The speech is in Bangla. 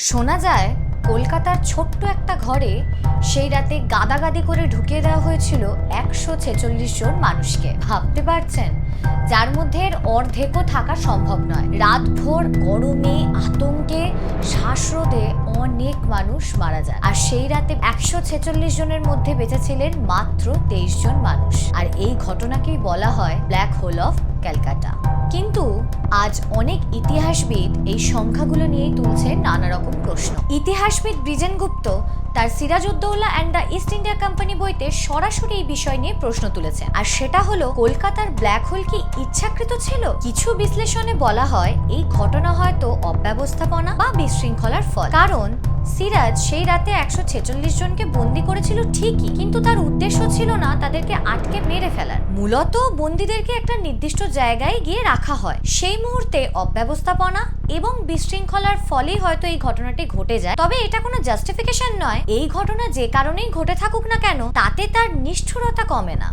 শোনা যায় কলকাতার ছোট্ট একটা ঘরে সেই রাতে গাদাগাদি করে ঢুকিয়ে দেওয়া হয়েছিল 146 জন মানুষকে। ভাবতে পারছেন, যার মধ্যে এর অর্ধেকও থাকা সম্ভব নয়। রাতভর গরমে আতঙ্কে শ্বাসরোধে অনেক মানুষ মারা যায়, আর সেই রাতে 146 জনের মধ্যে বেঁচেছিলেন মাত্র 23 জন মানুষ। আর এই ঘটনাকেই বলা হয় ব্ল্যাক হোল অফ ক্যালকাটা। কিন্তু আজ অনেক ইতিহাসবিদ এই সংখ্যাগুলো নিয়েই তুলছে নানা রকম প্রশ্ন। ইতিহাসবিদ ব্রিজেন গুপ্ত তার Sirajuddaulah and the East India Company বইতে সরাসরি এই বিষয় নিয়ে প্রশ্ন তুলেছেন, আর সেটা হলো কলকাতার ব্ল্যাক হোল কি ইচ্ছাকৃত ছিল? কিছু বিশ্লেষণে বলা হয় এই ঘটনা হয়তো অব্যবস্থাপনা বা বিশৃঙ্খলার ফল। কারণ সিরাজ সেই রাতে 146 জনকে বন্দি করেছিল ঠিকই, কিন্তু তার উদ্দেশ্য ছিল না তাদেরকে আটকে মেরে ফেলার। মূলত বন্দীদেরকে একটা নির্দিষ্ট জায়গায় গিয়ে রাখা হয়। সেই মুহূর্তে অব্যবস্থাপনা এবং বিশৃঙ্খলার ফলেই হয়তো এই ঘটনাটি ঘটে যায়। তবে এটা কোনো জাস্টিফিকেশন নয়। এই ঘটনা যে কারণেই ঘটে থাকুক না কেন, তাতে তার নিষ্ঠুরতা কমে না।